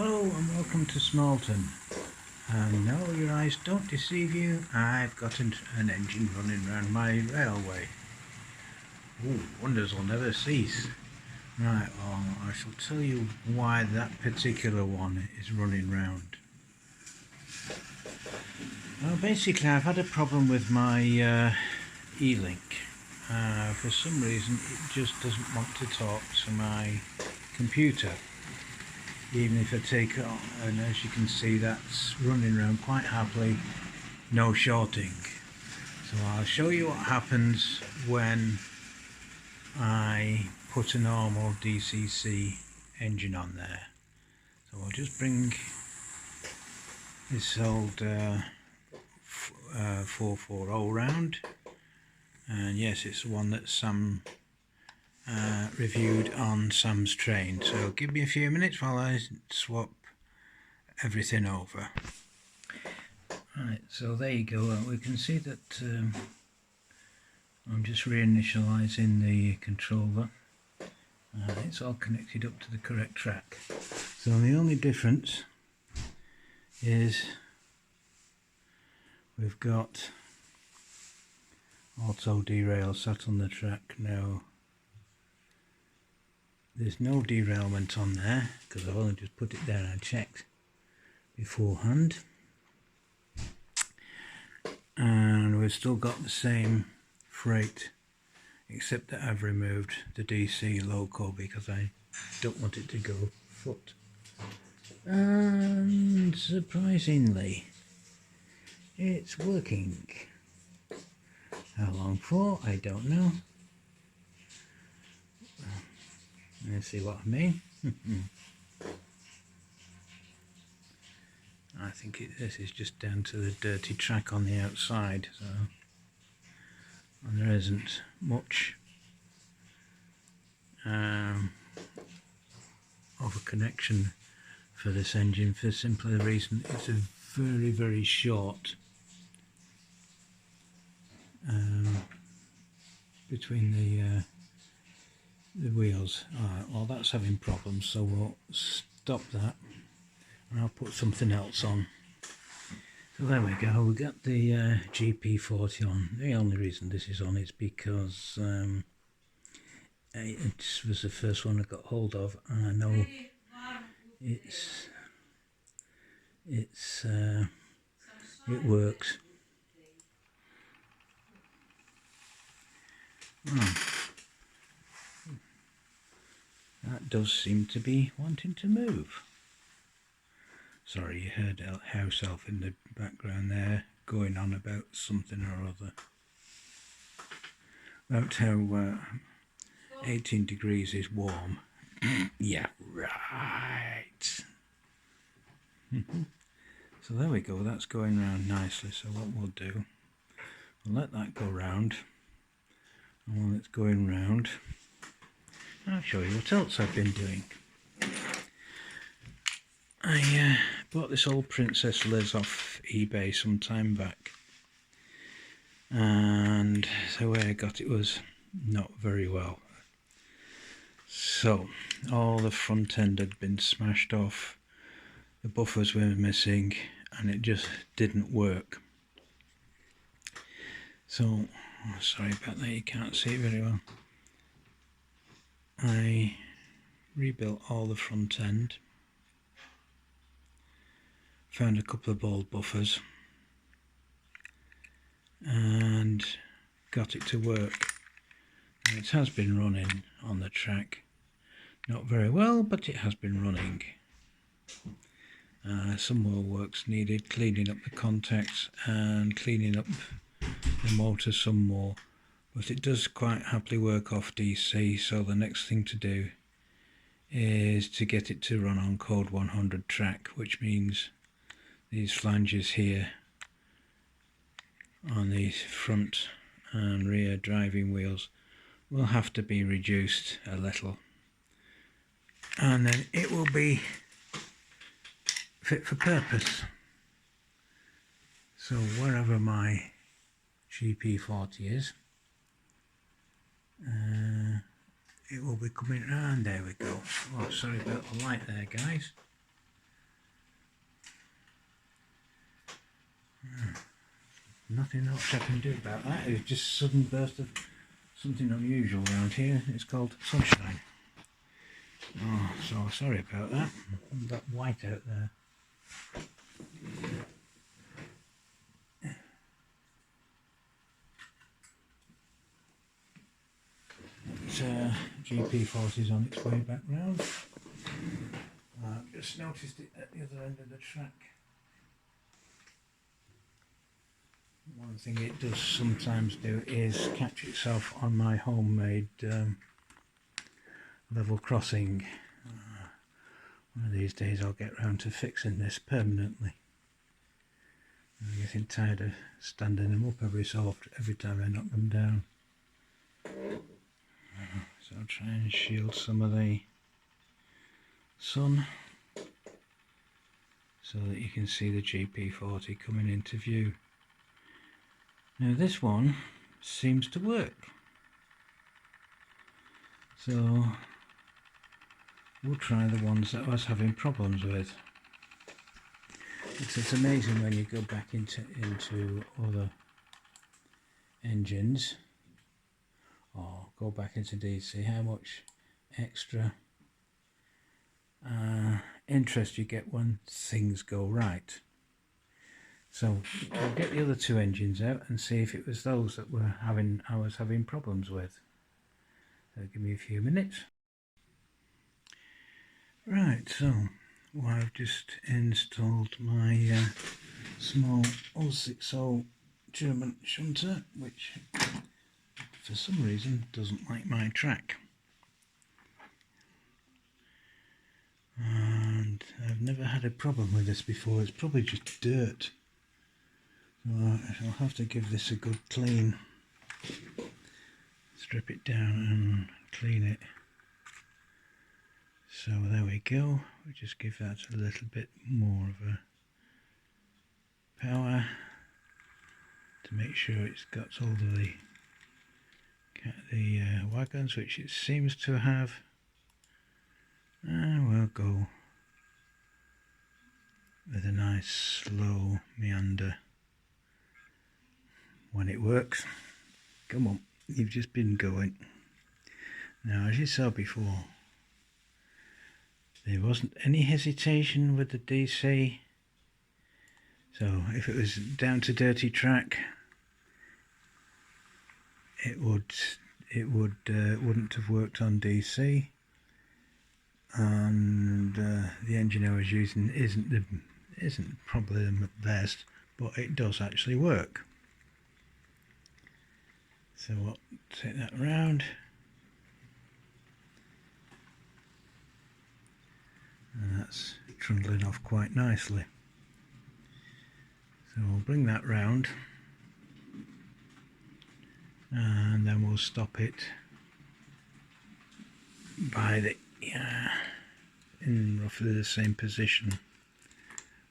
Hello and welcome to Smallton. And no, your eyes don't deceive you, I've got an engine running around my railway. Ooh, wonders will never cease. Right, well, I shall tell you why that particular one is running round. Well, basically I've had a problem with my E-Link. For some reason it just doesn't want to talk to my computer. Even if I take it on, and as you can see that's running around quite happily, no shorting. So I'll show you what happens when I put a normal DCC engine on there. So I'll just bring this old 440 round, and yes, it's the one that Sam reviewed on Sam's train. So give me a few minutes while I swap everything over. Right, so there you go. We can see that I'm just reinitializing the controller. It's all connected up to the correct track. So the only difference is we've got auto derail sat on the track now. There's no derailment on there because I've only just put it there and I checked beforehand. And we've still got the same freight, except that I've removed the DC loco because I don't want it to go foot. And surprisingly, it's working. How long for? I don't know. Let's see what I mean. I think this is just down to the dirty track on the outside, so, and there isn't much of a connection for this engine, for simply the reason it's a very, very short between the wheels. Alright, well that's having problems, so we'll stop that and I'll put something else on. So there we go, we got the GP40 on. The only reason this is on is because it was the first one I got hold of, and I know it works. That does seem to be wanting to move. Sorry, you heard house elf in the background there going on about something or other. About how 18 degrees is warm. Yeah, right. So there we go, that's going round nicely. So what we'll do, we'll let that go round, and while it's going round, I'll show you what else I've been doing. I bought this old Princess Liz off eBay some time back, and the way I got it was not very well. So all the front end had been smashed off, the buffers were missing, and it just didn't work. So, sorry about that, you can't see it very well. I rebuilt all the front end, found a couple of ball buffers and got it to work. And it has been running on the track, not very well, but it has been running. Some more work's needed, cleaning up the contacts and cleaning up the motor some more, but it does quite happily work off DC. So the next thing to do is to get it to run on code 100 track, which means these flanges here on these front and rear driving wheels will have to be reduced a little, and then it will be fit for purpose. So wherever my GP40 is, it will be coming around. There we go. Oh, sorry about the light there, guys. Nothing much I can do about that. It's just a sudden burst of something unusual around here. It's called sunshine. Oh, so sorry about that. That white out there. GP40 is on its way back round. I've just noticed it at the other end of the track. One thing it does sometimes do is catch itself on my homemade level crossing. One of these days I'll get round to fixing this permanently. I'm getting tired of standing them up every time I knock them down. So I'll try and shield some of the sun so that you can see the GP40 coming into view. Now this one seems to work, so we'll try the ones that I was having problems with. It's amazing when you go back into other engines or go back into DC how much extra interest you get when things go right. So I'll get the other two engines out and see if it was those that I was having problems with. So give me a few minutes. Right, so I've just installed my small 060 German shunter, which for some reason doesn't like my track. And I've never had a problem with this before. It's probably just dirt. So I'll have to give this a good clean. Strip it down and clean it. So there we go. We'll just give that a little bit more of a power to make sure it's got all of the wagons, which it seems to have. And we'll go with a nice slow meander when it works. Come on, you've just been going. Now, as you saw before, there wasn't any hesitation with the DC. So if it was down to dirty track, it wouldn't have worked on DC. And the engine I was using isn't probably the best, but it does actually work. So we'll take that round, and that's trundling off quite nicely. So we'll bring that round, and then we'll stop it by the in roughly the same position,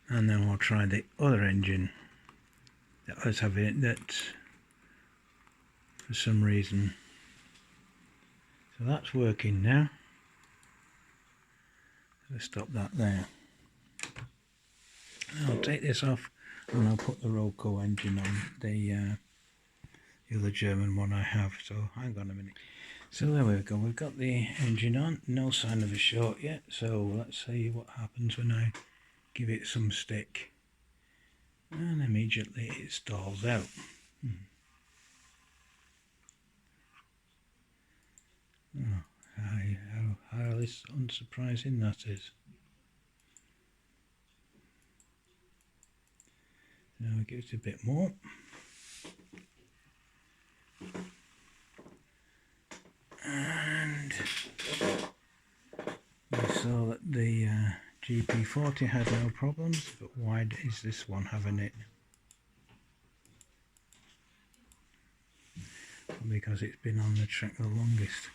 and then we'll try the other engine that I was having that for some reason. So that's working now. Let's stop that there. I'll take this off and I'll put the Roco engine on the other German one I have. So hang on a minute. So there we go, we've got the engine on, no sign of a short yet, so let's see what happens when I give it some stick. And immediately it stalls out. Oh, how unsurprising that is. Now we give it a bit more. And we saw that the GP40 had no problems, but why is this one having it? Because it's been on the track the longest.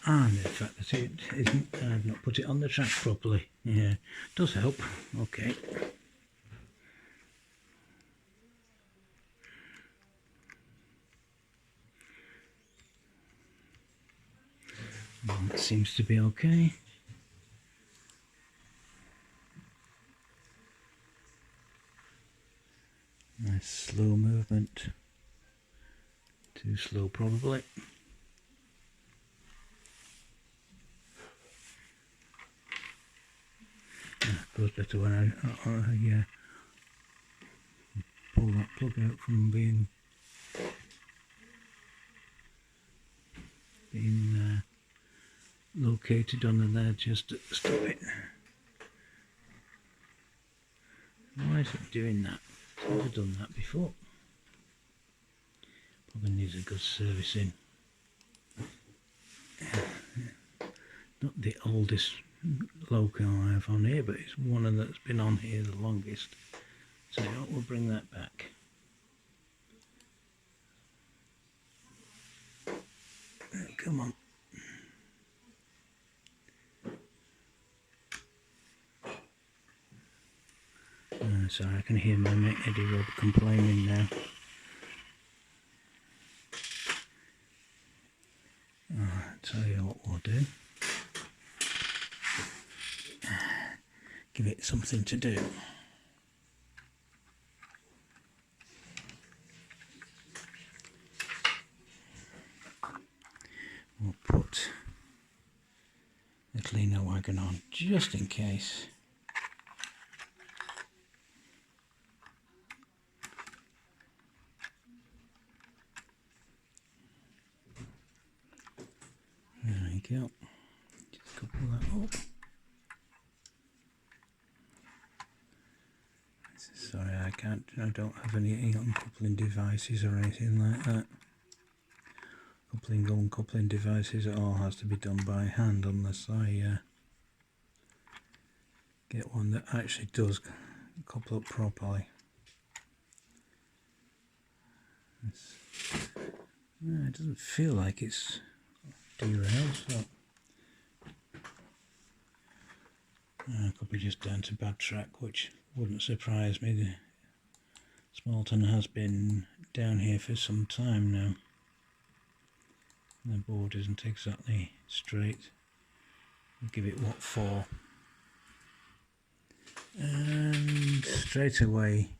And the fact that it isn't, I've not put it on the track properly. Yeah, does help. Okay. It seems to be okay. Slow movement. Too slow probably. Goes better when I pull that plug out from being located on the ledge just to stop it. Why is it doing that? It's never done that before. Probably needs a good servicing. Not the oldest loco I have on here, but it's one of that's been on here the longest. So we'll bring that back. Come on. Sorry, I can hear my mate Eddie Rob complaining now. I'll tell you what we'll do. Give it something to do. We'll put the cleaner wagon on just in case. There we go. Just couple that up. Sorry, I don't have any uncoupling devices or anything like that. Coupling, uncoupling devices, it all has to be done by hand unless I get one that actually does couple up properly. It doesn't feel like it's derailed, so could be just down to bad track, which wouldn't surprise me. The Smallton has been down here for some time now. The board isn't exactly straight. I'll give it what for. And straight away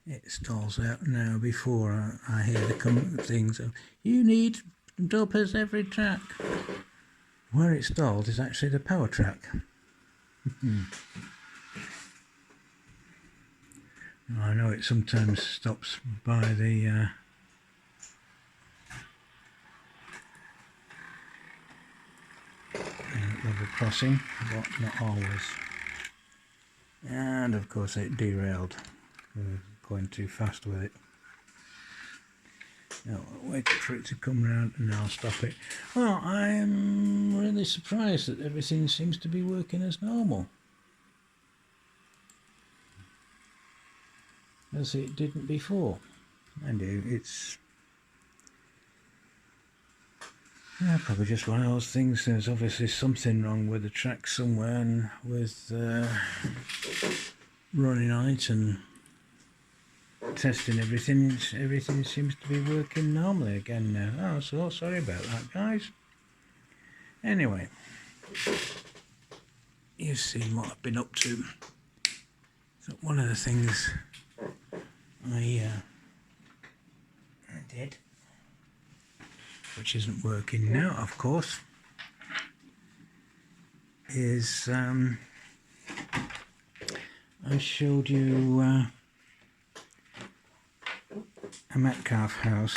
it stalls out now before I hear the things of, you need dopers every track. Where it stalled is actually the power track. I know it sometimes stops by the level crossing, but not always. And of course it derailed. Going too fast with it. Now I'll wait for it to come round and I'll stop it. Well, I'm really surprised that everything seems to be working as normal, as it didn't before. I do, it's probably just one of those things. There's obviously something wrong with the track somewhere, and with running on it and testing everything seems to be working normally again now. Oh, so sorry about that, guys. Anyway, you've seen what I've been up to. So one of the things I did, which isn't working now, of course, is I showed you a Metcalf house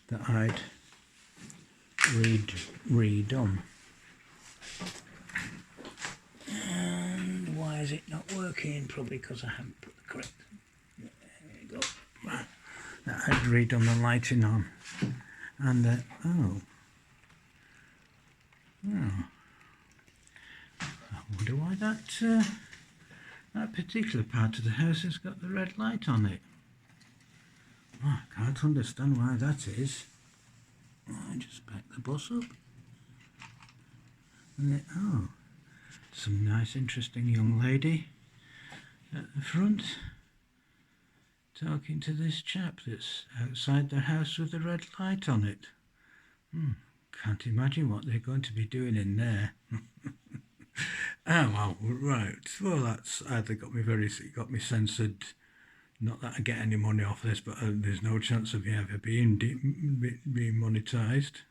that I'd redone. And why is it not working? Probably because I haven't put the correct, there you go, that I'd redone the lighting on. And I wonder why that particular part of the house has got the red light on it. Oh, I can't understand why that is. I just back the bus up. And some nice interesting young lady at the front talking to this chap that's outside the house with the red light on it. Can't imagine what they're going to be doing in there. Oh well, right. Well, that's either got me censored Not that I get any money off this, but there's no chance of me ever being monetized.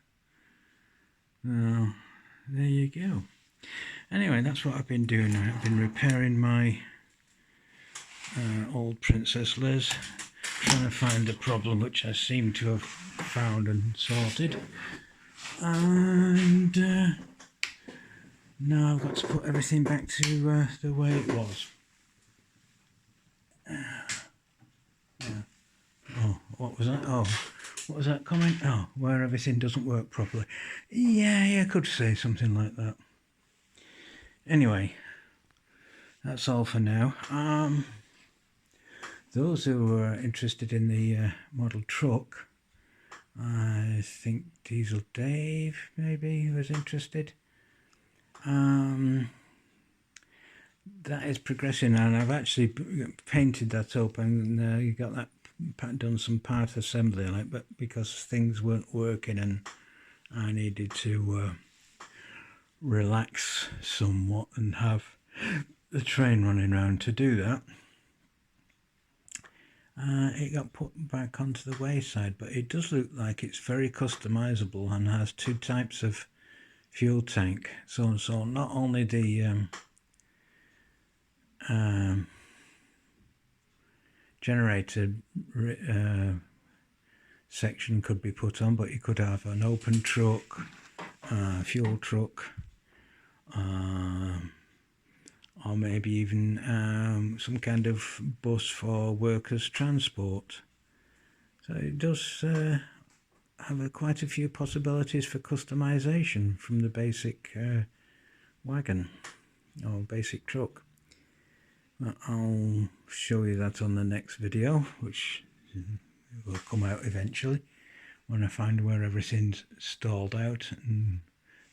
There you go. Anyway, that's what I've been doing. I've been repairing my old Princess Liz, trying to find a problem which I seem to have found and sorted. And now I've got to put everything back to the way it was. Oh, what was that? Oh, what was that comment? Oh, where everything doesn't work properly. Yeah, I could say something like that. Anyway, that's all for now. Those who are interested in the model truck, I think Diesel Dave maybe was interested. That is progressing, and I've actually painted that up, and you got that done some part assembly on it, but because things weren't working and I needed to relax somewhat and have the train running around to do that, it got put back onto the wayside. But it does look like it's very customizable and has two types of fuel tank, so not only the generator section could be put on, but you could have an open truck, fuel truck, or maybe even some kind of bus for workers' transport. So it does have quite a few possibilities for customization from the basic wagon or basic truck. I'll show you that on the next video, which will come out eventually when I find where everything's stalled out and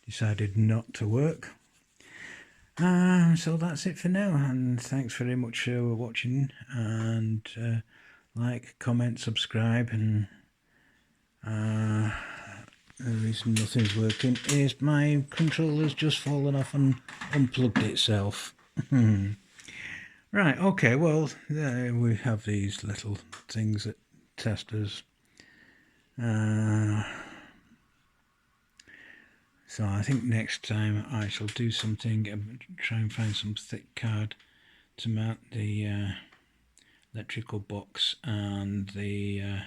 decided not to work. So that's it for now, and thanks very much for watching, and like, comment, subscribe. And the reason nothing's working is my controller's just fallen off and unplugged itself. Right, okay, well, we have these little things that test us. So I think next time I shall do something, try and find some thick card to mount the electrical box and the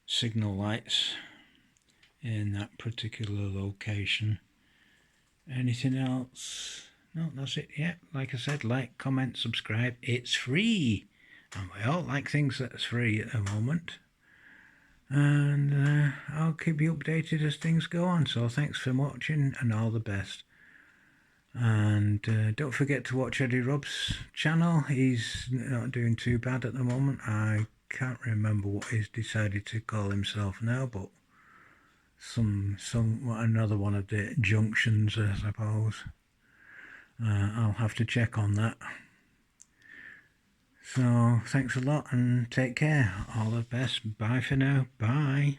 signal lights in that particular location. Anything else? No, that's it. Yeah, like I said, like, comment, subscribe. It's free, and we all like things that's free at the moment. And I'll keep you updated as things go on. So thanks for watching, and all the best. And don't forget to watch Eddie Rob's channel. He's not doing too bad at the moment. I can't remember what he's decided to call himself now, but another one of the junctions, I suppose. I'll have to check on that. So thanks a lot, and take care. All the best. Bye for now. Bye.